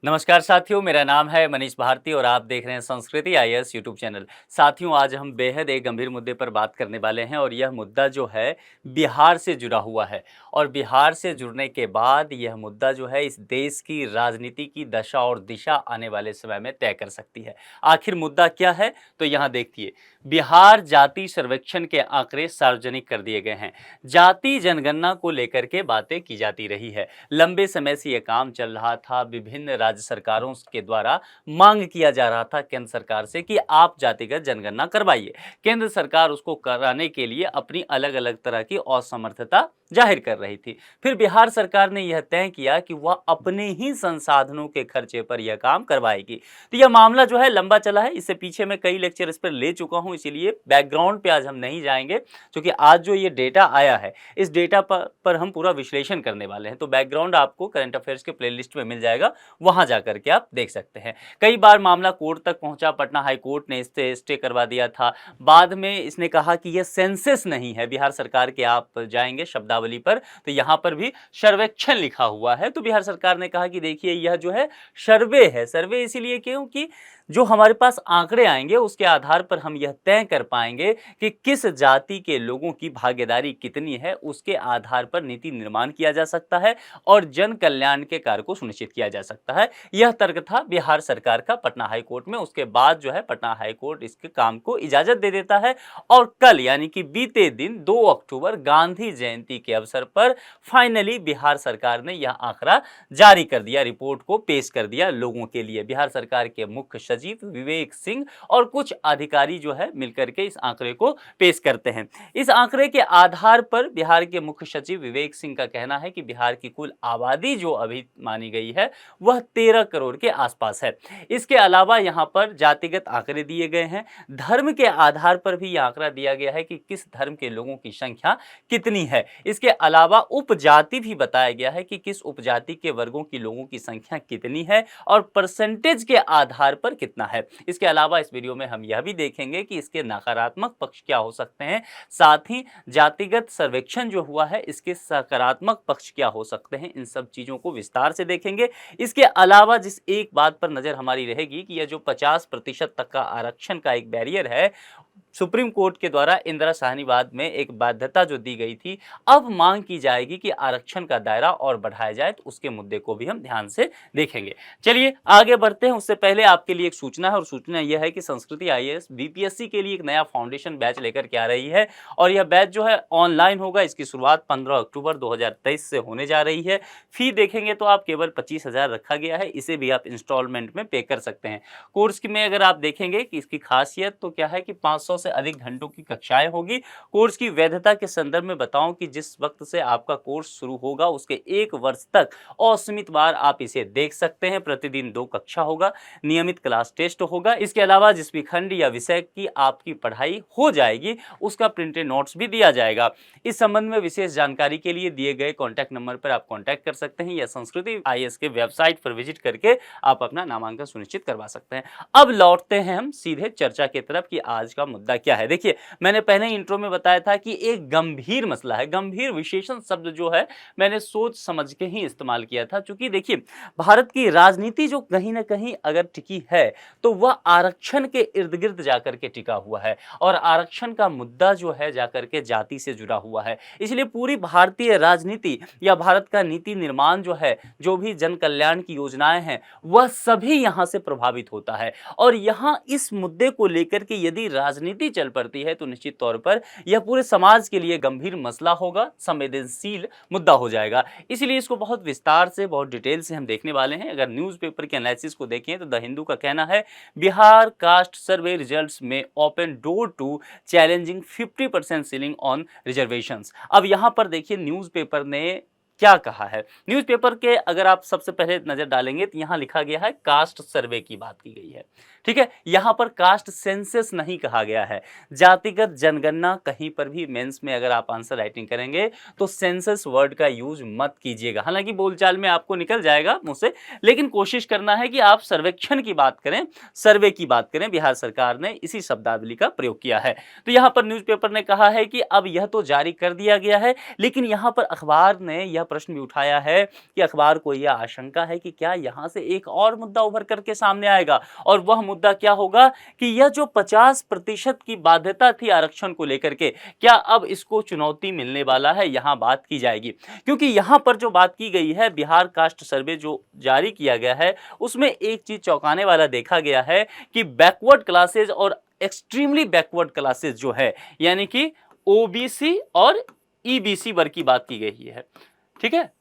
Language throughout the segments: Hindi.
नमस्कार साथियों, मेरा नाम है मनीष भारती और आप देख रहे हैं संस्कृति आईएएस यूट्यूब चैनल। साथियों, आज हम बेहद एक गंभीर मुद्दे पर बात करने वाले हैं और यह मुद्दा जो है बिहार से जुड़ा हुआ है। और बिहार से जुड़ने के बाद यह मुद्दा जो है इस देश की राजनीति की दशा और दिशा आने वाले समय में तय कर सकती है। आखिर मुद्दा क्या है, तो यहाँ देखिए, बिहार जाति सर्वेक्षण के आंकड़े सार्वजनिक कर दिए गए हैं। जाति जनगणना को लेकर के बातें की जाती रही है। लंबे समय से यह काम चल रहा था। विभिन्न राज्य सरकारों के द्वारा मांग किया जा रहा था केंद्र सरकार से कि आप जातिगत जनगणना करवाइए। केंद्र सरकार उसको कराने के लिए अपनी अलग अलग तरह की असमर्थता जाहिर कर रही थी। फिर बिहार सरकार ने यह तय किया कि वह अपने ही संसाधनों के खर्चे पर यह काम करवाएगी। तो यह मामला जो है लंबा चला है। इससे पीछे मैं कई लेक्चर इस पर ले चुका हूं, इसीलिए बैकग्राउंड पे आज हम नहीं जाएंगे, क्योंकि आज जो ये डेटा आया है इस डेटा पर हम पूरा विश्लेषण करने वाले हैं। तो बैकग्राउंड आपको करंट अफेयर्स के प्लेलिस्ट में मिल जाएगा, वहां जाकर के आप देख सकते हैं। कई बार मामला कोर्ट तक पहुंचा, पटना हाई कोर्ट ने इससे स्टे करवा दिया था। बाद में इसने कहा कि यह सेंसस नहीं है बिहार सरकार के, आप जाएंगे शब्दावली पर तो यहां पर भी सर्वेक्षण लिखा हुआ है। तो बिहार सरकार ने कहा कि देखिए यह जो है सर्वे है। सर्वे इसीलिए क्योंकि जो हमारे पास आंकड़े आएंगे उसके आधार पर हम यह तय कर पाएंगे कि किस जाति के लोगों की भागीदारी कितनी है, उसके आधार पर नीति निर्माण किया जा सकता है और जन कल्याण के कार्य को सुनिश्चित किया जा सकता है। यह तर्क था बिहार सरकार का पटना हाई कोर्ट में। उसके बाद जो है पटना हाई कोर्ट इसके काम को इजाजत दे देता है और कल यानी कि बीते दिन 2 अक्टूबर गांधी जयंती के अवसर पर फाइनली बिहार सरकार ने यह आंकड़ा जारी कर दिया, रिपोर्ट को पेश कर दिया लोगों के लिए। बिहार सरकार के मुख्य सचिव विवेक सिंह और कुछ अधिकारी जो है मिलकर के इस आंकड़े को पेश करते हैं। इस आंकड़े के आधार पर बिहार के मुख्य सचिव विवेक सिंह का कहना है कि बिहार की कुल आबादी जो अभी मानी गई है वह 13 करोड़ के आसपास है। इसके अलावा यहां पर जातिगत आंकड़े दिए गए हैं। धर्म के आधार पर भी यह आंकड़ा दिया गया है कि किस धर्म के लोगों की संख्या कितनी है। इसके अलावा उपजाति भी बताया गया है कि किस उपजाति के वर्गों की लोगों की संख्या कितनी है और परसेंटेज के आधार पर कितना है। इसके अलावा इस वीडियो में हम यह भी देखेंगे कि इसके नकारात्मक पक्ष क्या हो सकते हैं, साथ ही जातिगत सर्वेक्षण जो हुआ है इसके सकारात्मक पक्ष क्या हो सकते हैं। इन सब चीजों को विस्तार से देखेंगे। इसके अलावा जिस एक बात पर नजर हमारी रहेगी कि यह जो 50% तक का आरक्षण का एक बैरियर है, सुप्रीम कोर्ट के द्वारा इंदिरा साहनीवाद में एक बाध्यता जो दी गई थी, अब मांग की जाएगी कि आरक्षण का दायरा और बढ़ाया जाए। तो उसके मुद्दे को भी हम ध्यान से देखेंगे। चलिए आगे बढ़ते हैं। उससे पहले आपके लिए एक सूचना है और सूचना यह है कि संस्कृति आईएएस बीपीएससी के लिए एक नया फाउंडेशन बैच लेकर के आ रही है और यह बैच जो है ऑनलाइन होगा। इसकी शुरुआत 15 अक्टूबर 2023 से होने जा रही है। फी देखेंगे तो आप केवल 25,000 रखा गया है, इसे भी आप इंस्टॉलमेंट में पे कर सकते हैं। कोर्स में अगर आप देखेंगे कि इसकी खासियत तो क्या है कि 500 से अधिक घंटों की कक्षाएं होगी। कोर्स की वैधता के संदर्भ में बताऊं कि जिस वक्त से आपका कोर्स शुरू होगा उसके 1 वर्ष तक असीमित बार आप इसे देख सकते हैं। प्रतिदिन 2 कक्षा होगा, नियमित क्लास टेस्ट होगा। इसके अलावा जिस भी खंड या विषय की आपकी पढ़ाई हो जाएगी उसका प्रिंटेड नोट्स भी दिया जाएगा। इस संबंध में विशेष जानकारी के लिए दिए गए कॉन्टैक्ट नंबर पर आप कॉन्टैक्ट कर सकते हैं या संस्कृति आईएएस के वेबसाइट पर विजिट करके आप अपना नामांकन सुनिश्चित करवा सकते हैं। अब लौटते हैं हम सीधे चर्चा की तरफ कि आज का मुद्दा क्या है। देखिए, मैंने पहले इंट्रो में बताया था कि एक गंभीर मसला है। गंभीर विशेषण शब्द जो है मैंने सोच समझ के ही इस्तेमाल किया था, क्योंकि देखिए भारत की राजनीति जो कहीं ना कहीं अगर टिकी है तो वह आरक्षण के इर्द गिर्द जाकर के टिका हुआ है और आरक्षण का मुद्दा जो है जाकर के जाति से जुड़ा हुआ है। इसलिए पूरी भारतीय राजनीति या भारत का नीति निर्माण जो है, जो भी जन कल्याण की योजनाएं हैं, वह सभी यहां से प्रभावित होता है। और यहां इस मुद्दे को लेकर के यदि राजनीति चल पड़ती है तो निश्चित तौर पर यह पूरे समाज के लिए गंभीर मसला होगा, संवेदनशील मुद्दा हो जाएगा। इसलिए इसको बहुत विस्तार से, बहुत डिटेल से हम देखने वाले हैं। अगर न्यूज़पेपर के एनालिसिस को देखें तो द हिंदू का कहना है बिहार कास्ट सर्वे रिजल्ट्स में open door to challenging 50% ceiling on reservations. अब यहां पर देखिए न्यूज़पेपर ने क्या कहा है। न्यूज़पेपर के अगर आप सबसे पहले नजर डालेंगे तो यहां लिखा गया है कास्ट सर्वे की बात की गई है। ठीक है, यहां पर कास्ट सेंसस नहीं कहा गया है। जातिगत जनगणना कहीं पर भी मेंस में अगर आप आंसर राइटिंग करेंगे तो सेंसस वर्ड का यूज मत कीजिएगा। हालांकि बोलचाल में आपको निकल जाएगा मुंह से, लेकिन कोशिश करना है कि आप सर्वेक्षण की बात करें, सर्वे की बात करें। बिहार सरकार ने इसी शब्दावली का प्रयोग किया है। तो यहां पर न्यूज़पेपर ने कहा है कि अब यह तो जारी कर दिया गया है, लेकिन यहां पर अखबार ने यह प्रश्न भी उठाया है कि अखबार को यह आशंका है कि क्या यहाँ से एक और मुद्दा उभर करके सामने आएगा, और वह मुद्दा क्या होगा कि यह जो 50% की बाध्यता थी आरक्षण को लेकर के, क्या अब इसको चुनौती मिलने वाला है, यहाँ बात की जाएगी। क्योंकि यहाँ पर जो बात की गई है, बिहार कास्ट सर्वे जो जारी किया गया है, उसमें एक चीज चौंकाने वाला देखा गया है कि बैकवर्ड क्लासेज और एक्सट्रीमली बैकवर्ड क्लासेज जो है, यानी कि ओबीसी और ईबीसी वर्ग की बात की गई है। ठीक है,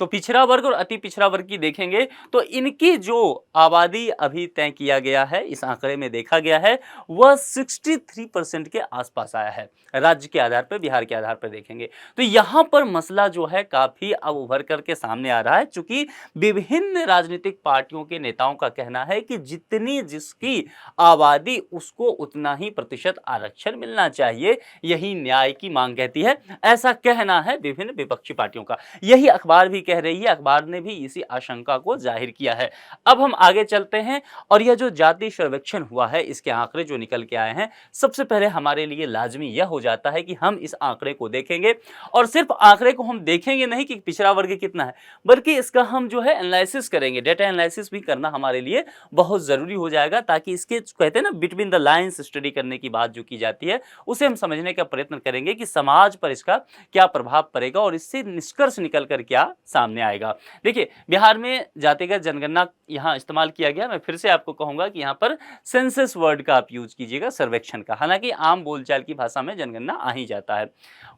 तो पिछड़ा वर्ग और अति पिछड़ा वर्ग की देखेंगे तो इनकी जो आबादी अभी तय किया गया है, इस आंकड़े में देखा गया है, वह 63% के आसपास आया है राज्य के आधार पर, बिहार के आधार पर देखेंगे तो यहां पर मसला जो है काफी अब उभर करके सामने आ रहा है। चूंकि विभिन्न राजनीतिक पार्टियों के नेताओं का कहना है कि जितनी जिसकी आबादी उसको उतना ही प्रतिशत आरक्षण मिलना चाहिए, यही न्याय की मांग कहती है, ऐसा कहना है विभिन्न विपक्षी पार्टियों का। यही अखबार भी कह रही है, अखबार ने भी इसी आशंका को जाहिर किया है। अब हम आगे चलते हैं और यह जो जाति सर्वेक्षण हुआ है, इसके आंकड़े जो निकल के आए हैं, सबसे पहले हमारे लिए लाजमी यह हो जाता है कि हम इस आंकड़े को देखेंगे, और सिर्फ आंकड़े को हम देखेंगे नहीं कि पिछड़ा वर्ग कितना है, बल्कि इसका हम जो है एनालिसिस करेंगे, डेटा एनालिसिस भी करना हमारे लिए बहुत जरूरी हो जाएगा, ताकि इसके कहते हैं ना बिटवीन द लाइंस स्टडी करने की बात जो की जाती है, उसे हम समझने का प्रयत्न करेंगे कि समाज पर इसका क्या प्रभाव पड़ेगा और इससे निष्कर्ष निकल कर क्या सामने आएगा। देखिए, बिहार में जातिगत जनगणना यहां इस्तेमाल किया गया। मैं फिर से आपको कहूंगा कि यहां पर सेंसस वर्ड का आप यूज कीजिएगा, सर्वेक्षण का, हालांकि आम बोलचाल की भाषा में जनगणना आ ही जाता है।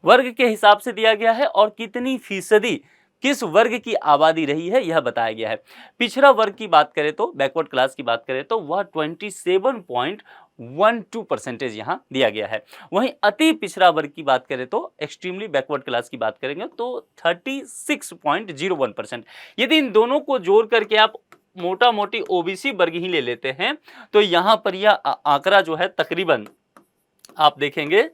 वर्ग के हिसाब से दिया गया है और कितनी फीसदी किस वर्ग की आबादी रही है यह बताया गया है। पिछड़ा वर्ग की बात करें तो, बैकवर्ड क्लास की बात करें तो वह 27.12% यहाँ दिया गया है। वहीं अति पिछड़ा वर्ग की बात करें तो, एक्सट्रीमली बैकवर्ड क्लास की बात करेंगे तो 36.01%। यदि इन दोनों को जोड़ करके आप मोटा मोटी ओबीसी वर्ग ही ले लेते हैं तो यहां पर यह आंकड़ा जो है तकरीबन आप देखेंगे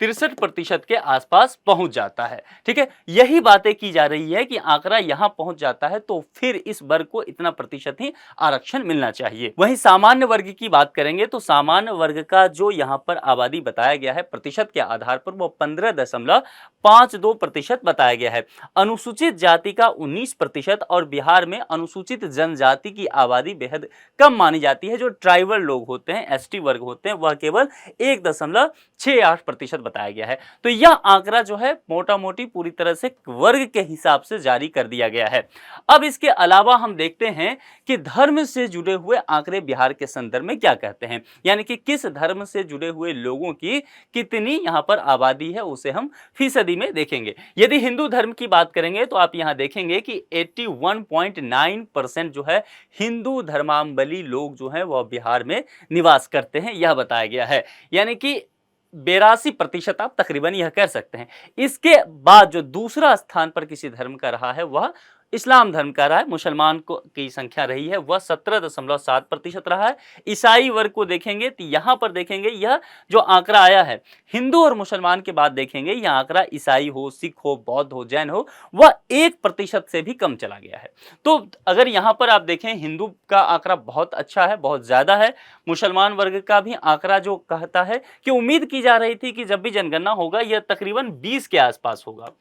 63% के आसपास पहुंच जाता है। ठीक है, यही बातें की जा रही है कि आंकड़ा यहां पहुंच जाता है तो फिर इस वर्ग को इतना प्रतिशत ही आरक्षण मिलना चाहिए। वहीं सामान्य वर्ग की बात करेंगे तो सामान्य वर्ग का जो यहां पर आबादी बताया गया है प्रतिशत के आधार पर, वो 15.52% बताया गया है। अनुसूचित जाति का 19% और बिहार में अनुसूचित जनजाति की आबादी बेहद कम मानी जाती है। जो ट्राइबल लोग होते हैं, एसटी वर्ग होते हैं, वह केवल 1.68% बताया गया है। तो यह आंकड़ा जो है मोटा मोटी पूरी तरह से वर्ग के हिसाब से जारी कर दिया गया है। अब इसके अलावा हम देखते हैं कि धर्म से जुड़े हुए आंकड़े बिहार के संदर्भ में क्या कहते हैं, यानी कि किस धर्म से जुड़े हुए लोगों की कितनी यहां पर आबादी है, उसे हम फीसदी में देखेंगे। यदि हिंदू धर्म की बात करेंगे तो आप यहां देखेंगे कि 81.9% जो है हिंदू धर्मावलंबी लोग जो है वह बिहार में निवास करते हैं, यह बताया गया है। यानी कि 82% आप तकरीबन यह कह सकते हैं। इसके बाद जो दूसरा स्थान पर किसी धर्म का रहा है वह इस्लाम धर्म का रहा है। मुसलमान को की संख्या रही है वह 17.7% रहा है। ईसाई वर्ग को देखेंगे तो यहाँ पर देखेंगे यह जो आंकड़ा आया है हिंदू और मुसलमान के बाद देखेंगे यह आंकड़ा ईसाई हो, सिख हो, बौद्ध हो, जैन हो, वह 1% से भी कम चला गया है। तो अगर यहाँ पर आप देखें हिंदू का आंकड़ा बहुत अच्छा है, बहुत ज्यादा है। मुसलमान वर्ग का भी आंकड़ा जो कहता है कि उम्मीद की जा रही थी कि जब भी जनगणना होगा यह तकरीबन 20 के आसपास होगा।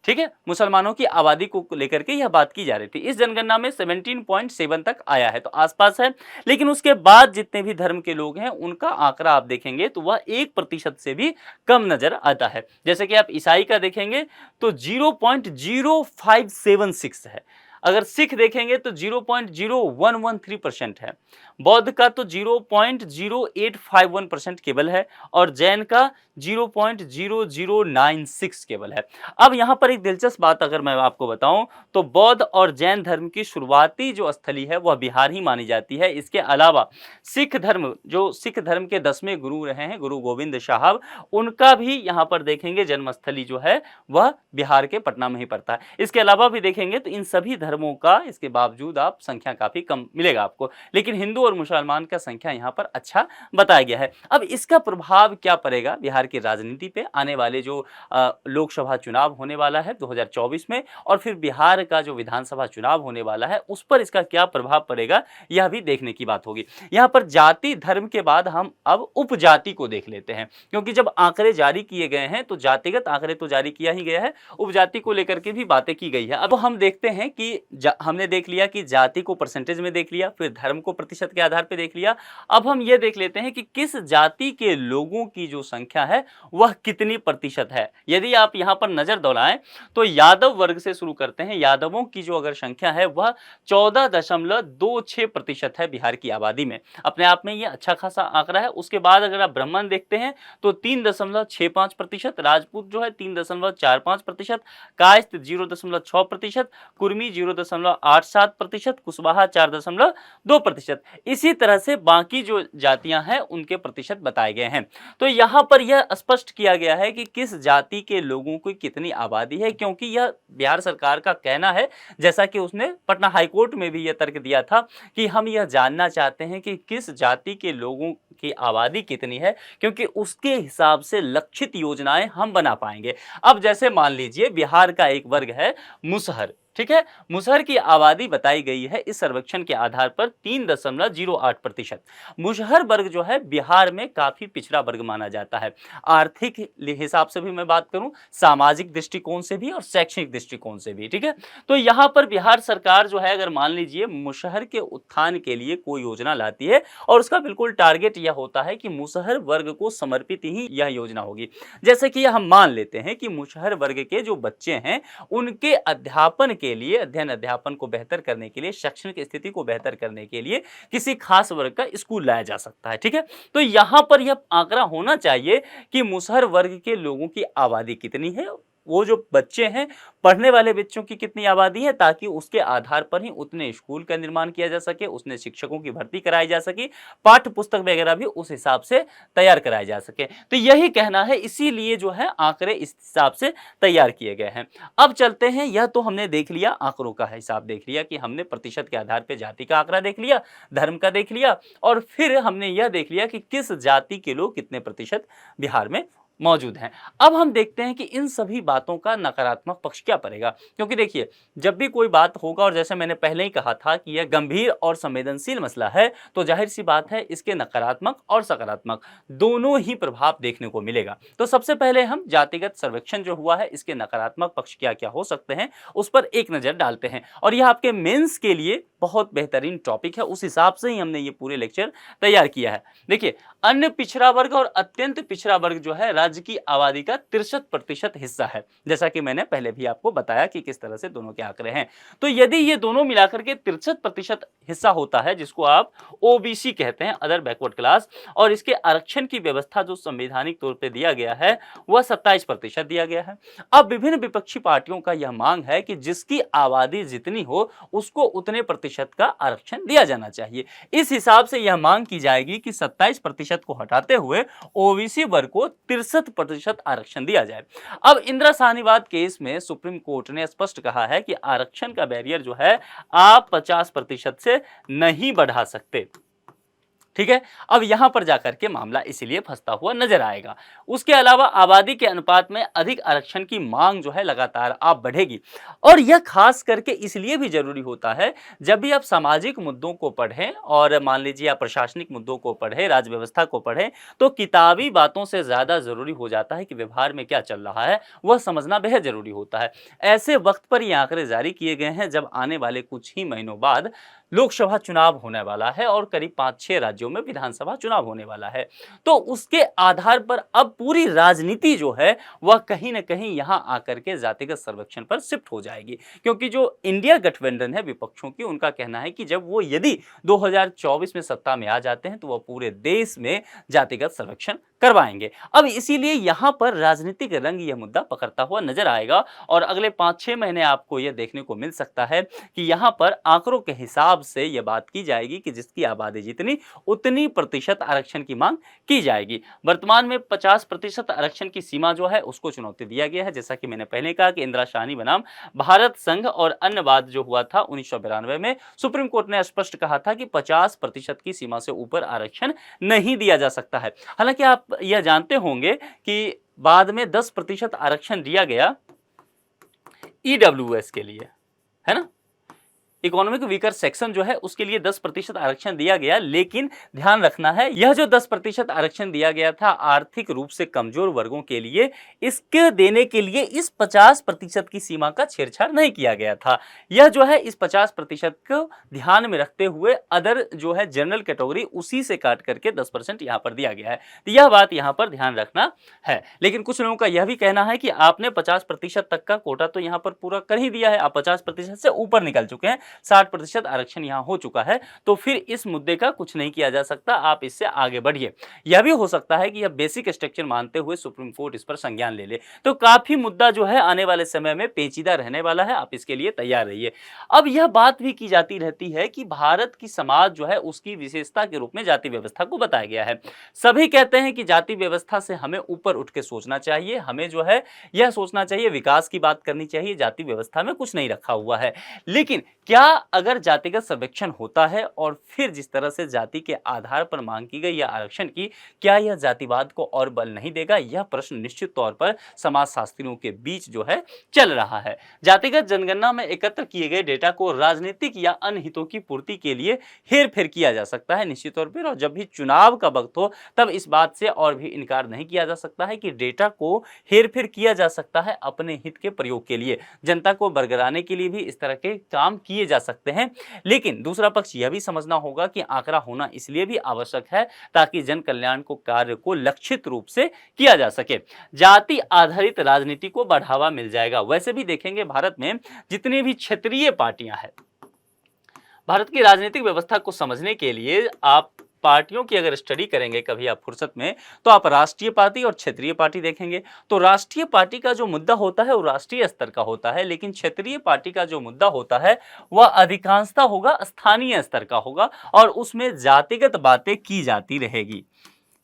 ठीक है, मुसलमानों की आबादी को लेकर के यह बात की जा रही थी। इस जनगणना में 17.7 तक आया है, तो आसपास है। लेकिन उसके बाद जितने भी धर्म के लोग हैं उनका आंकड़ा आप देखेंगे तो वह 1% से भी कम नजर आता है। जैसे कि आप ईसाई का देखेंगे तो 0.0576 है। अगर सिख देखेंगे तो 0.0113% है। बौद्ध का तो 0.0851% केवल है और जैन का 0.0096 केवल है। अब यहाँ पर एक दिलचस्प बात अगर मैं आपको बताऊं तो बौद्ध और जैन धर्म की शुरुआती जो स्थली है वह बिहार ही मानी जाती है। इसके अलावा सिख धर्म, जो सिख धर्म के 10वें गुरु रहे हैं गुरु गोविंद साहब, उनका भी यहाँ पर देखेंगे जन्मस्थली जो है वह बिहार के पटना में ही पड़ता है। इसके अलावा भी देखेंगे तो इन सभी धर्मों का इसके बावजूद आप संख्या काफ़ी कम मिलेगा आपको, लेकिन हिंदू और मुसलमान का संख्या यहाँ पर अच्छा बताया गया है। अब इसका प्रभाव क्या पड़ेगा बिहार की राजनीति पे आने वाले जो लोकसभा चुनाव होने वाला है 2024 में, और फिर बिहार का जो विधानसभा चुनाव होने वाला है उस पर इसका क्या प्रभाव पड़ेगा, यह भी देखने की बात होगी। यहाँ पर जाति धर्म के बाद हम अब उपजाति को देख लेते हैं, क्योंकि जब आंकड़े जारी किए गए हैं तो जातिगत आंकड़े तो जारी किया ही गया है, उपजाति को लेकर के भी बातें की गई है। अब हम देखते हैं कि हमने देख लिया कि जाति को परसेंटेज में देख लिया, फिर धर्म को प्रतिशत के आधार पर देख लिया। अब हम ये देख लेते हैं कि किस जाति के लोगों की जो संख्या है वह कितनी प्रतिशत है। यदि आप यहाँ पर नजर दौड़ाएं तो यादव वर्ग से शुरू करते हैं। यादवों की जो अगर संख्या है वह 14.26% है बिहार की आबादी में। अपने आप में यह अच्छा खासा आंकड़ा है। उसके बाद अगर आप ब्राह्मण देखते हैं तो 3.65%, राजपूत जो है 3.45%, कायस्थ 0.6%, कुर्मी 0.87%, कुशवाहा 4.2%। इसी तरह से बाकी जो जातियां हैं उनके प्रतिशत बताए गए हैं। तो यहाँ पर यह स्पष्ट किया गया है कि किस जाति के लोगों की कितनी आबादी है, क्योंकि यह बिहार सरकार का कहना है, जैसा कि उसने पटना हाईकोर्ट में भी यह तर्क दिया था कि हम यह जानना चाहते हैं कि किस जाति के लोगों की आबादी कितनी है, क्योंकि उसके हिसाब से लक्षित योजनाएं हम बना पाएंगे। अब जैसे मान लीजिए बिहार का एक वर्ग है मुसहर, ठीक है, मुसहर की आबादी बताई गई है इस सर्वेक्षण के आधार पर 3.08%। मुसहर वर्ग जो है बिहार में काफी पिछड़ा वर्ग माना जाता है, आर्थिक हिसाब से भी मैं बात करूं, सामाजिक दृष्टिकोण से भी और शैक्षणिक दृष्टिकोण से भी, ठीक है। तो यहाँ पर बिहार सरकार जो है अगर मान लीजिए मुसहर के उत्थान के लिए कोई योजना लाती है और उसका बिल्कुल टारगेट यह होता है कि मुसहर वर्ग को समर्पित ही यह योजना होगी। जैसे कि हम मान लेते हैं कि मुसहर वर्ग के जो बच्चे हैं उनके अध्यापन के लिए, अध्ययन अध्यापन को बेहतर करने के लिए, शैक्षणिक स्थिति को बेहतर करने के लिए किसी खास वर्ग का स्कूल लाया जा सकता है, ठीक है। तो यहां पर यह आंकड़ा होना चाहिए कि मुसहर वर्ग के लोगों की आबादी कितनी है, वो जो बच्चे हैं पढ़ने वाले बच्चों की कितनी आबादी है, ताकि उसके आधार पर ही उतने स्कूल का निर्माण किया जा सके, उसने शिक्षकों की भर्ती कराई जा सके, पाठ्य पुस्तक वगैरह भी उस हिसाब से तैयार कराए जा सके। तो यही कहना है, इसीलिए जो है आंकड़े इस हिसाब से तैयार किए गए हैं। अब चलते हैं, यह तो हमने देख लिया, आंकड़ों का हिसाब देख लिया कि हमने प्रतिशत के आधार पर जाति का आंकड़ा देख लिया, धर्म का देख लिया, और फिर हमने यह देख लिया कि किस जाति के लोग कितने प्रतिशत बिहार में मौजूद हैं। अब हम देखते हैं कि इन सभी बातों का नकारात्मक पक्ष क्या पड़ेगा, क्योंकि देखिए जब भी कोई बात होगा, और जैसे मैंने पहले ही कहा था कि यह गंभीर और संवेदनशील मसला है, तो जाहिर सी बात है इसके नकारात्मक और सकारात्मक दोनों ही प्रभाव देखने को मिलेगा। तो सबसे पहले हम जातिगत सर्वेक्षण जो हुआ है इसके नकारात्मक पक्ष क्या क्या हो सकते हैं उस पर एक नजर डालते हैं, और यह आपके मेंस के लिए बहुत बेहतरीन टॉपिक है, उस हिसाब से ही हमने ये पूरे लेक्चर तैयार किया है। देखिए, अन्य पिछड़ा वर्ग और अत्यंत पिछड़ा वर्ग जो है राज्य की आबादी का 63% हिस्सा है, जैसा कि मैंने पहले भी आपको बताया कि किस तरह से दोनों के आंकड़े हैं। तो यदि ये दोनों मिलाकर के 63% हिस्सा होता है, जिसको आप ओबीसी कहते हैं, अदर बैकवर्ड क्लास, और इसके आरक्षण की व्यवस्था जो संवैधानिक तौर पर दिया गया है वह 27% दिया गया है। अब विभिन्न विपक्षी पार्टियों का यह मांग है कि जिसकी आबादी जितनी हो उसको उतने प्रतिशत का आरक्षण दिया जाना चाहिए। इस हिसाब से यह मांग की जाएगी कि 27% को हटाते हुए ओबीसी वर्ग को 63% आरक्षण दिया जाए। अब इंदिरा साहनीवाद केस में सुप्रीम कोर्ट ने स्पष्ट कहा है कि आरक्षण का बैरियर जो है आप 50% से नहीं बढ़ा सकते, ठीक है। अब यहां पर जाकर के मामला इसीलिए फंसता हुआ नजर आएगा। उसके अलावा आबादी के अनुपात में अधिक आरक्षण की मांग जो है लगातार आप बढ़ेगी, और यह खास करके इसलिए भी जरूरी होता है जब भी आप सामाजिक मुद्दों को पढ़ें, और मान लीजिए आप प्रशासनिक मुद्दों को पढ़ें, राज्य व्यवस्था को पढ़ें, तो किताबी बातों से ज्यादा जरूरी हो जाता है कि व्यवहार में क्या चल रहा है वह समझना बेहद जरूरी होता है। ऐसे वक्त पर ये आंकड़े जारी किए गए हैं जब आने वाले कुछ ही महीनों बाद लोकसभा चुनाव होने वाला है और करीब 5-6 राज्यों में विधानसभा चुनाव होने वाला है। तो उसके आधार पर अब पूरी राजनीति जो है वह कहीं ना कहीं यहां आकर के जातिगत सर्वेक्षण पर शिफ्ट हो जाएगी, क्योंकि जो इंडिया गठबंधन है विपक्षों की, उनका कहना है कि जब वो यदि 2024 में सत्ता में आ जाते हैं तो वह पूरे देश में जातिगत सर्वेक्षण करवाएंगे। अब इसीलिए यहां पर राजनीतिक रंग यह मुद्दा पकड़ता हुआ नजर आएगा, और अगले 5-6 महीने आपको यह देखने को मिल सकता है कि यहां पर आंकड़ों के हिसाब हिसाब से यह बात की जाएगी कि जिसकी आबादी जितनी उतनी प्रतिशत आरक्षण की मांग की जाएगी। वर्तमान में 50% आरक्षण की सीमा जो है उसको चुनौती दिया गया है। जैसा कि मैंने पहले कहा कि इंदिरा शाहनी बनाम भारत संघ और अन्य वाद जो हुआ था 1992 में, सुप्रीम कोर्ट ने स्पष्ट कहा था कि 50% की सीमा से ऊपर आरक्षण नहीं दिया जा सकता है। हालांकि आप यह जानते होंगे कि बाद में 10% आरक्षण दिया गया ईडब्ल्यूएस के लिए, है ना, इकोनॉमिक वीकर सेक्शन जो है उसके लिए 10% आरक्षण दिया गया। लेकिन ध्यान रखना है, यह जो 10% आरक्षण दिया गया था आर्थिक रूप से कमजोर वर्गों के लिए, इसके देने के लिए इस 50% की सीमा का छेड़छाड़ नहीं किया गया था। यह जो है इस 50% को ध्यान में रखते हुए अदर जो है जनरल कैटेगरी उसी से काट करके 10% यहां पर दिया गया है। तो यह बात यहां पर ध्यान रखना है। लेकिन कुछ लोगों का यह भी कहना है कि आपने 50% तक का कोटा तो यहां पर पूरा कर ही दिया है, आप 50% से ऊपर निकल चुके हैं, 60% आरक्षण यहां हो चुका है, तो फिर इस मुद्दे का कुछ नहीं किया जा सकता, आप इससे आगे बढ़िए। यह भी हो सकता है कि यह बेसिक स्ट्रक्चर मानते हुए सुप्रीम कोर्ट इस पर संज्ञान ले ले। तो काफी मुद्दा जो है आने वाले समय में पेचीदा रहने वाला है, आप इसके लिए तैयार रहिए। अब यह बात भी की जाती रहती है कि भारत की समाज जो है उसकी विशेषता के रूप में जाति व्यवस्था को बताया गया है। सभी कहते हैं कि जाति व्यवस्था से हमें ऊपर उठ के सोचना चाहिए, हमें जो है यह सोचना चाहिए, विकास की बात करनी चाहिए, जाति व्यवस्था में कुछ नहीं रखा हुआ है। लेकिन क्या अगर जातिगत सर्वेक्षण होता है और फिर जिस तरह से जाति के आधार पर मांग की गई या आरक्षण की, क्या यह जातिवाद को और बल नहीं देगा? यह प्रश्न निश्चित तौर पर समाजशास्त्रियों के बीच जो है चल रहा है। जातिगत जनगणना में एकत्र किए गए डेटा को राजनीतिक या अन्य हितों की पूर्ति के लिए हेरफेर किया जा सकता है निश्चित तौर पर, और जब भी चुनाव का वक्त हो तब इस बात से और भी इनकार नहीं किया जा सकता है कि डेटा को हेरफेर किया जा सकता है अपने हित के प्रयोग के लिए। जनता को बरगलाने के लिए भी इस तरह के काम किए जा सकते हैं। लेकिन दूसरा पक्ष यह भी समझना होगा कि आंकड़ा होना इसलिए भी आवश्यक है ताकि जन कल्याण को कार्य को लक्षित रूप से किया जा सके। जाति आधारित राजनीति को बढ़ावा मिल जाएगा। वैसे भी देखेंगे भारत में जितनी भी क्षेत्रीय पार्टियां हैं, भारत की राजनीतिक व्यवस्था को समझने के लिए आप पार्टियों की अगर स्टडी करेंगे कभी आप फुर्सत में, तो आप राष्ट्रीय पार्टी और क्षेत्रीय पार्टी देखेंगे। तो राष्ट्रीय पार्टी का जो मुद्दा होता है वो राष्ट्रीय स्तर का होता है, लेकिन क्षेत्रीय पार्टी का जो मुद्दा होता है वह अधिकांशतः होगा स्थानीय स्तर का होगा, और उसमें जातिगत बातें की जाती रहेगी।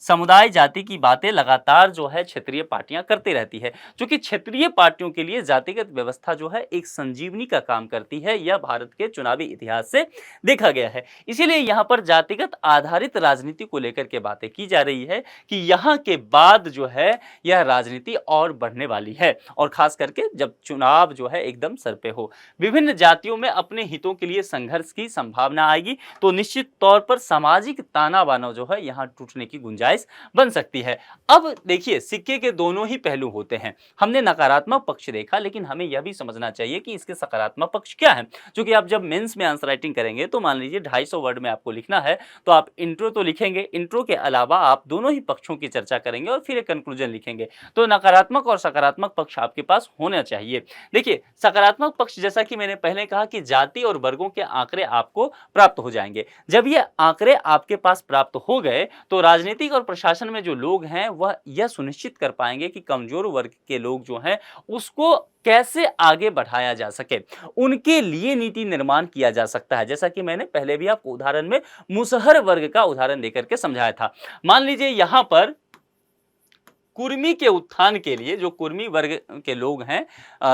समुदाय जाति की बातें लगातार जो है क्षेत्रीय पार्टियां करती रहती है, क्योंकि क्षेत्रीय पार्टियों के लिए जातिगत व्यवस्था जो है एक संजीवनी का काम करती है। यह भारत के चुनावी इतिहास से देखा गया है। इसीलिए यहाँ पर जातिगत आधारित राजनीति को लेकर के बातें की जा रही है कि यहाँ के बाद जो है यह राजनीति और बढ़ने वाली है, और खास करके जब चुनाव जो है एकदम सर पे हो, विभिन्न जातियों में अपने हितों के लिए संघर्ष की संभावना आएगी, तो निश्चित तौर पर सामाजिक ताना बाना जो है यहाँ टूटने की गुंजाइश बन सकती है। अब देखिए, सिक्के के दोनों ही पहलू होते हैं। हमने नकारात्मक पक्ष देखा, लेकिन हमें यह भी समझना चाहिए कि इसके सकारात्मक पक्ष क्या है। क्योंकि आप जब मेंस में आंसर राइटिंग करेंगे तो मान लीजिए 250 वर्ड में आपको लिखना है, तो आप इंट्रो तो लिखेंगे, इंट्रो के अलावा आप दोनों ही पक्षों की चर्चा करेंगे और फिर एक कंक्लूजन लिखेंगे। तो नकारात्मक और सकारात्मक पक्ष आपके पास होना चाहिए। देखिए, सकारात्मक पक्ष जैसा कि मैंने पहले कहा कि जाति और वर्गों के आंकड़े आपको प्राप्त हो जाएंगे। जब ये आंकड़े आपके पास प्राप्त हो गए तो राजनीतिक और प्रशासन में जो लोग हैं वह यह सुनिश्चित कर पाएंगे कि कमजोर वर्ग के लोग जो हैं उसको कैसे आगे बढ़ाया जा सके, उनके लिए नीति निर्माण किया जा सकता है। जैसा कि मैंने पहले भी आपको उदाहरण में मुसहर वर्ग का उदाहरण देकर के समझाया था। मान लीजिए यहां पर कुर्मी के उत्थान के लिए, जो कुर्मी वर्ग के लोग हैं,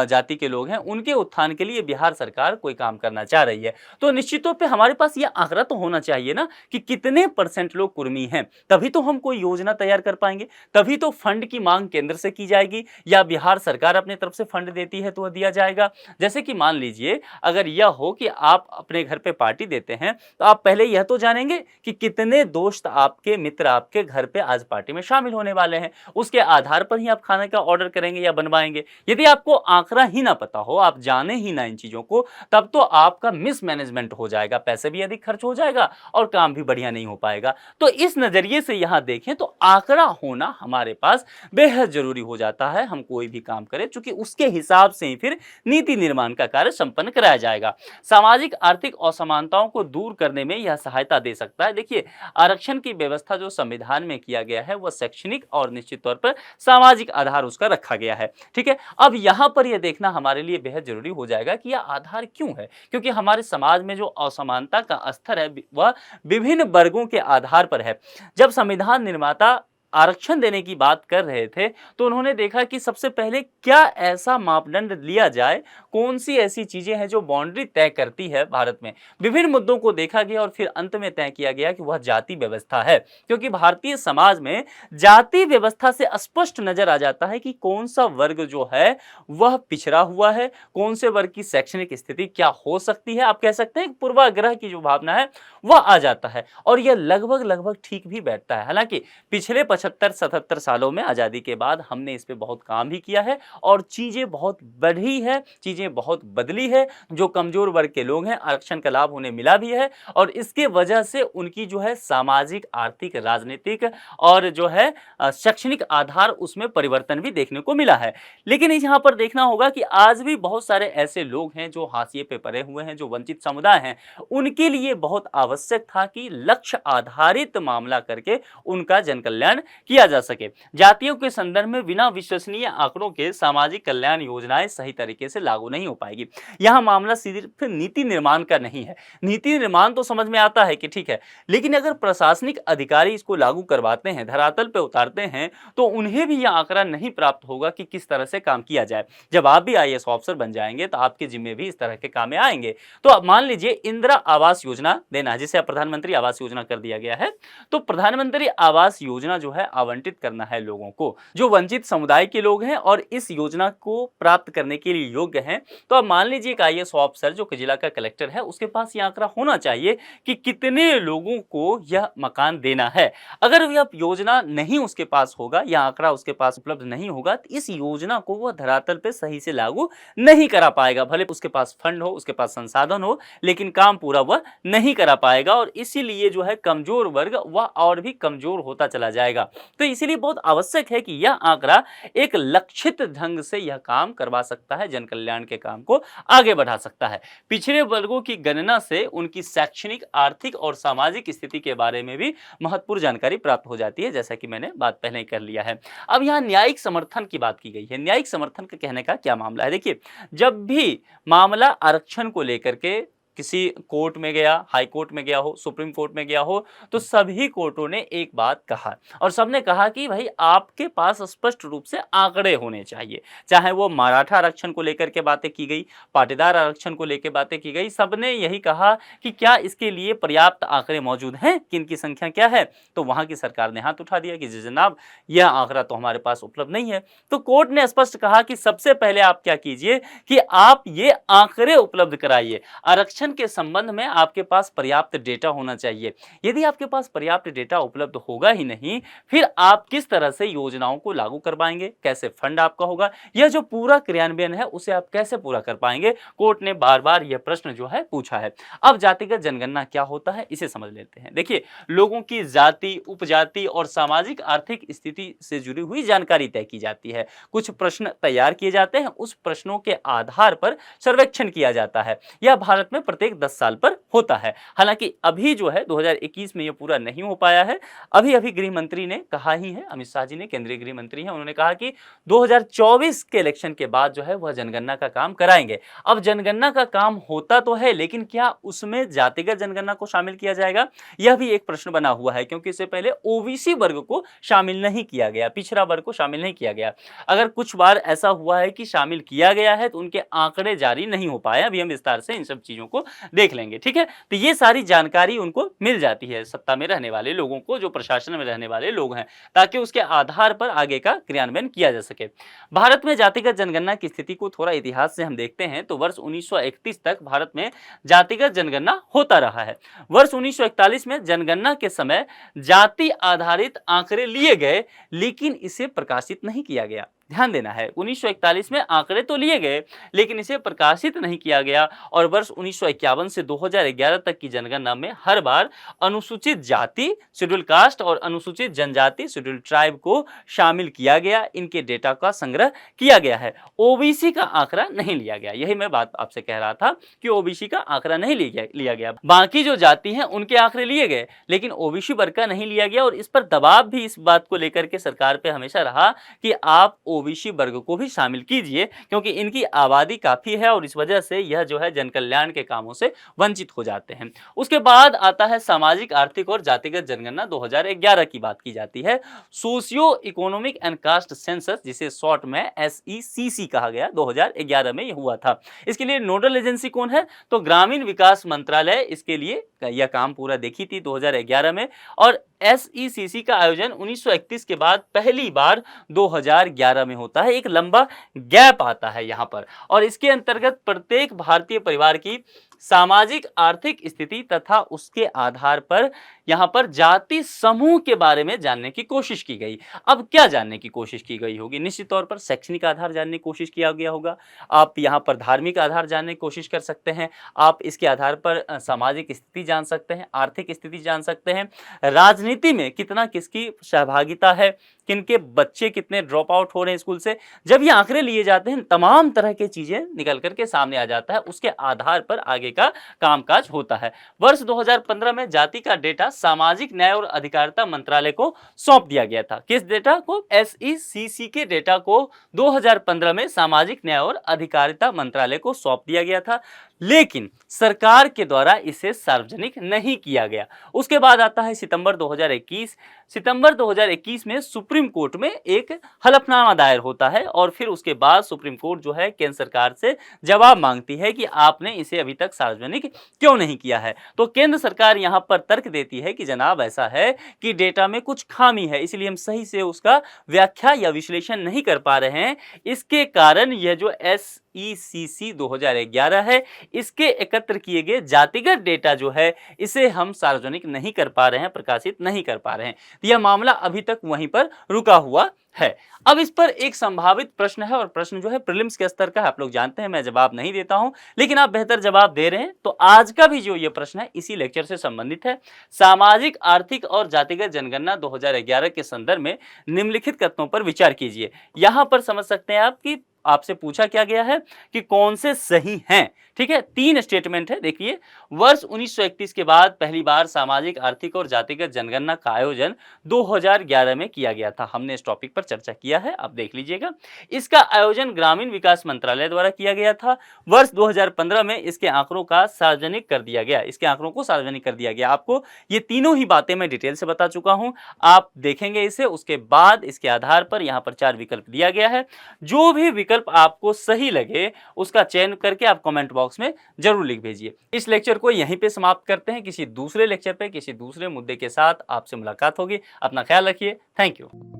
जाति के लोग हैं, उनके उत्थान के लिए बिहार सरकार कोई काम करना चाह रही है, तो निश्चित तौर पे हमारे पास ये आंकड़ा तो होना चाहिए ना कि कितने % लोग कुर्मी हैं, तभी तो हम कोई योजना तैयार कर पाएंगे, तभी तो फंड की मांग केंद्र से की जाएगी या बिहार सरकार अपने तरफ से फंड देती है तो वह दिया जाएगा। जैसे कि मान लीजिए अगर यह हो कि आप अपने घर पे पार्टी देते हैं, तो आप पहले यह तो जानेंगे कि कितने दोस्त आपके, मित्र आपके घर पे आज पार्टी में शामिल होने वाले हैं, उसके आधार पर ही आप खाने का ऑर्डर करेंगे या बनवाएंगे। यदि आपको आंकड़ा ही ना पता हो, आप जाने ही ना इन चीजों को, तब तो आपका मिसमैनेजमेंट हो जाएगा, पैसे भी अधिक खर्च हो जाएगा और काम भी बढ़िया नहीं हो पाएगा। तो इस नजरिए से यहां देखें तो आंकड़ा होना हमारे पास बेहद जरूरी हो जाता है, हम कोई भी काम करें, क्योंकि उसके हिसाब से ही फिर नीति निर्माण का कार्य संपन्न कराया जाएगा। सामाजिक आर्थिक असमानताओं को दूर करने में यह सहायता दे सकता है। देखिए, आरक्षण की व्यवस्था जो संविधान में किया गया है वह शैक्षणिक और निश्चित तौर पर सामाजिक आधार उसका रखा गया है। ठीक है, अब यहाँ पर यह देखना हमारे लिए बेहद जरूरी हो जाएगा कि यह आधार क्यों है, क्योंकि हमारे समाज में जो असमानता का स्तर है वह विभिन्न वर्गों के आधार पर है। जब संविधान निर्माता आरक्षण देने की बात कर रहे थे तो उन्होंने देखा कि सबसे पहले क्या ऐसा मापदंड लिया जाए, कौन सी ऐसी चीजें हैं जो बाउंड्री तय करती है भारत में। विभिन्न मुद्दों को देखा गया और फिर अंत में तय किया गया कि वह जाति व्यवस्था है, क्योंकि भारतीय समाज में जाति व्यवस्था से स्पष्ट नजर आ जाता है कि कौन सा वर्ग जो है वह पिछड़ा हुआ है, कौन से वर्ग की शैक्षणिक स्थिति क्या हो सकती है। आप कह सकते हैं पूर्वाग्रह की जो भावना है वह आ जाता है और यह लगभग लगभग ठीक भी बैठता है। हालांकि पिछले 75-77 सालों में आजादी के बाद हमने इस पे बहुत काम भी किया है और चीजें बहुत बढ़ी है, चीजें बहुत बदली है। जो कमजोर वर्ग के लोग हैं आरक्षण का लाभ उन्हें मिला भी है और इसके वजह से उनकी जो है सामाजिक, आर्थिक, राजनीतिक और जो है शैक्षणिक आधार उसमें परिवर्तन भी देखने को मिला है। लेकिन यहाँ पर देखना होगा कि आज भी बहुत सारे ऐसे लोग हैं जो हाशिए पे पड़े हुए हैं, जो वंचित समुदाय हैं। उनके लिए बहुत आवश्यक था कि लक्ष्य आधारित मामला करके उनका जन कल्याण किया जा सके। जातियों के संदर्भ में बिना विश्वसनीय आंकड़ों के सामाजिक कल्याण योजनाएं सही तरीके से लागू नहीं हो पाएगी। यह मामला सिर्फ नीति निर्माण का नहीं है। नीति निर्माण तो समझ में आता है कि ठीक है, लेकिन अगर प्रशासनिक अधिकारी इसको लागू करवाते हैं, धरातल पे उतारते हैं, तो उन्हें भी यह आंकड़ा नहीं प्राप्त होगा कि किस तरह से काम किया जाए। जब आप भी आईएएस ऑफिसर बन जाएंगे तो आपके जिम्मे भी इस तरह के काम में आएंगे। तो अब मान लीजिए इंदिरा आवास योजना देना, जिसे अब प्रधानमंत्री आवास योजना कर दिया गया है, तो प्रधानमंत्री आवास योजना जो है आवंटित करना है लोगों को जो वंचित समुदाय के लोग हैं और इस योजना को प्राप्त करने के लिए योग्य हैं। तो अब मान लीजिए एक आईएएस ऑफिसर जो जिला का कलेक्टर है, उसके पास यह आंकड़ा होना चाहिए कि कितने लोगों को यह मकान देना है। अगर यह योजना नहीं उसके पास होगा, यह आंकड़ा उसके पास उपलब्ध नहीं होगा, तो इस योजना को वह धरातल पे सही से लागू नहीं करा पाएगा। भले उसके पास फंड हो, उसके पास संसाधन हो, लेकिन काम पूरा वह नहीं करा पाएगा और इसीलिए जो है कमजोर वर्ग वह और भी कमजोर होता चला जाएगा। तो इसीलिए बहुत आवश्यक है कि यह आंकड़ा एक लक्षित ढंग से यह काम करवा सकता है, जन कल्याण के काम को आगे बढ़ा सकता है। पिछड़े वर्गों की गणना से उनकी शैक्षणिक, आर्थिक और सामाजिक स्थिति के बारे में भी महत्वपूर्ण जानकारी प्राप्त हो जाती है, जैसा कि मैंने बात पहले ही कर लिया है। अब यहाँ न्यायिक समर्थन की बात की गई है। न्यायिक समर्थन के कहने का क्या मामला है? देखिए, जब भी मामला आरक्षण को लेकर के किसी कोर्ट में गया, हाई कोर्ट में गया हो, सुप्रीम कोर्ट में गया हो, तो सभी कोर्टों ने एक बात कहा और सबने कहा कि भाई आपके पास स्पष्ट रूप से आंकड़े होने चाहिए। चाहे वो मराठा आरक्षण को लेकर के बातें की गई, पाटीदार आरक्षण को लेकर बातें की गई, सबने यही कहा कि क्या इसके लिए पर्याप्त आंकड़े मौजूद हैं, कि इनकी संख्या क्या है। तो वहां की सरकार ने हाथ उठा दिया कि जी जनाब, यह आंकड़ा तो हमारे पास उपलब्ध नहीं है। तो कोर्ट ने स्पष्ट कहा कि सबसे पहले आप क्या कीजिए कि आप ये आंकड़े उपलब्ध कराइए। आरक्षण के संबंध में आपके पास पर्याप्त डेटा होना चाहिए। यदि आपके पास पर्याप्त डेटा उपलब्ध होगा ही नहीं, फिर आप किस तरह से योजनाओं को लागू कर पाएंगे, कैसे फंड आपका होगा, यह जो पूरा क्रियान्वयन है उसे आप कैसे पूरा कर पाएंगे। कोर्ट ने बार बार यह प्रश्न जो है पूछा है। अब जातिगत जनगणना क्या होता है, इसे समझ लेते हैं। देखिए, लोगों की जाति, उपजाति और सामाजिक आर्थिक स्थिति से जुड़ी हुई जानकारी तय की जाती है। कुछ प्रश्न तैयार किए जाते हैं, उस प्रश्नों के आधार पर सर्वेक्षण किया जाता है। यह भारत में प्रत्येक 10 साल पर होता है। हालांकि अभी जो है 2021 में यह पूरा नहीं हो पाया है। अभी गृह मंत्री ने कहा ही है, अमित शाह जी ने, केंद्रीय गृह मंत्री हैं, उन्होंने कहा कि 2024 के इलेक्शन के बाद जो है वह जनगणना का काम कराएंगे। अब जनगणना का काम होता तो है, लेकिन क्या उसमें जातिगत जनगणना को शामिल किया जाएगा, यह भी एक प्रश्न बना हुआ है, क्योंकि इससे पहले ओबीसी वर्ग को शामिल नहीं किया गया, पिछड़ा वर्ग को शामिल नहीं किया गया। अगर कुछ बार ऐसा हुआ है कि शामिल किया गया है तो उनके आंकड़े जारी नहीं हो पाए। अभी हम विस्तार से इन सब चीजों को देख लेंगे। ठीक है, तो ये सारी जानकारी उनको मिल जाती है, सत्ता में रहने वाले लोगों को, जो प्रशासन में रहने वाले लोग हैं, ताकि उसके आधार पर आगे का क्रियान्वयन किया जा सके। भारत में जातिगत जनगणना की स्थिति को थोड़ा इतिहास से हम देखते हैं तो वर्ष 1931 तक भारत में जातिगत जनगणना होता रहा है। वर्ष 1941 में जनगणना के समय जाति आधारित आंकड़े लिए गए, लेकिन इसे प्रकाशित नहीं किया गया। ध्यान देना है 1941 में आंकड़े तो लिए गए लेकिन इसे प्रकाशित नहीं किया गया और वर्ष 1951 से 2011 तक की जनगणना में हर बार अनुसूचित जाति शेड्यूल कास्ट और अनुसूचित जनजाति शेड्यूल ट्राइब को शामिल किया गया, इनके डेटा का संग्रह किया गया है। ओबीसी का आंकड़ा नहीं लिया गया, यही मैं बात आपसे कह रहा था कि ओबीसी का आंकड़ा नहीं लिया गया। बाकी जो जाति हैं उनके आंकड़े लिए गए लेकिन ओबीसी वर्ग का नहीं लिया गया और इस पर दबाव भी इस बात को लेकर के सरकार पे हमेशा रहा कि आप ओबीसी वर्ग को भी शामिल कीजिए क्योंकि इनकी आबादी काफी है और इस वजह से यह जो है जन कल्याण के कामों से वंचित हो जाते हैं। उसके बाद आता है सामाजिक, आर्थिक और जातिगत जनगणना 2011 की बात की जाती है। Socio economic and caste census, जिसे शॉर्ट में SECC कहा गया, 2011 में यह हुआ था। इसके लिए नोडल एजेंसी कौन है? तो ग्रामीण विकास मंत्रालय इसके लिए यह काम पूरा देखी थी 2011 में और SECC का आयोजन 1931 के बाद पहली बार 2011 में होता है। एक लंबा गैप आता है यहाँ पर और इसके अंतर्गत प्रत्येक भारतीय परिवार की सामाजिक आर्थिक स्थिति तथा उसके आधार पर यहाँ पर जाति समूह के बारे में जानने की कोशिश की गई। अब क्या जानने की कोशिश की गई होगी? निश्चित तौर पर शैक्षणिक आधार जानने की कोशिश किया गया होगा, आप यहाँ पर धार्मिक आधार जानने की कोशिश कर सकते हैं, आप इसके आधार पर सामाजिक स्थिति जान सकते हैं, आर्थिक स्थिति जान सकते हैं, राजनीति में कितना किसकी सहभागिता है, किनके बच्चे कितने ड्रॉप आउट हो रहे हैं स्कूल से। जब ये आंकड़े लिए जाते हैं तमाम तरह की चीजें निकल करके सामने आ जाता है, उसके आधार पर आगे का कामकाज होता है। वर्ष 2015 में जाति का डेटा सामाजिक न्याय और अधिकारिता मंत्रालय को सौंप दिया गया था। किस डेटा को? SECC के डेटा को 2015 में सामाजिक न्याय और अधिकारिता मंत्रालय को सौंप दिया गया था लेकिन सरकार के द्वारा इसे सार्वजनिक नहीं किया गया। उसके बाद आता है सितंबर 2021। सितंबर 2021 में सुप्रीम कोर्ट में एक हलफनामा दायर होता है और फिर उसके बाद सुप्रीम कोर्ट जो है केंद्र सरकार से जवाब मांगती है कि आपने इसे अभी तक सार्वजनिक क्यों नहीं किया है। तो केंद्र सरकार यहाँ पर तर्क देती है कि जनाब ऐसा है कि डेटा में कुछ खामी है, इसलिए हम सही से उसका व्याख्या या विश्लेषण नहीं कर पा रहे हैं। इसके कारण यह जो SECC 2011 है, इसके एकत्र किए गए जातिगत डेटा जो है इसे हम सार्वजनिक नहीं कर पा रहे हैं, प्रकाशित नहीं कर पा रहे हैं। यह मामला अभी तक वहीं पर रुका हुआ है। अब इस पर एक संभावित प्रश्न है और प्रश्न जो है प्रीलिम्स के स्तर का है, आप लोग जानते हैं मैं जवाब नहीं देता हूं लेकिन आप बेहतर जवाब दे रहे हैं। तो आज का भी जो ये प्रश्न है इसी लेक्चर से संबंधित है। सामाजिक, आर्थिक और जातिगत जनगणना 2011 के संदर्भ में निम्नलिखित कथनों पर विचार कीजिए। यहां पर समझ सकते हैं आप कि आपसे पूछा क्या गया है कि कौन से सही हैं। ठीक है, 3 स्टेटमेंट है। देखिए, वर्ष 1931 के बाद पहली बार सामाजिक, आर्थिक और जातिगत जनगणना का आयोजन 2011 में किया गया था। हमने इस टॉपिक पर चर्चा किया है, आप देख लीजिएगा। इसका आयोजन ग्रामीण विकास मंत्रालय द्वारा किया गया था। वर्ष 2015 में इसके आंकड़ों का सार्वजनिक कर दिया गया, इसके आंकड़ों को सार्वजनिक कर दिया गया। आपको ये तीनों ही बातें मैं डिटेल से बता चुका हूं, आप देखेंगे इसे। उसके बाद इसके आधार पर यहाँ पर 4 विकल्प दिया गया है। जो भी विकल्प आपको सही लगे उसका चयन करके आप कमेंट बॉक्स में जरूर लिख भेजिए। इस लेक्चर को यहीं पे समाप्त करते हैं। किसी दूसरे लेक्चर पे किसी दूसरे मुद्दे के साथ आपसे मुलाकात होगी। अपना ख्याल रखिए। Thank you.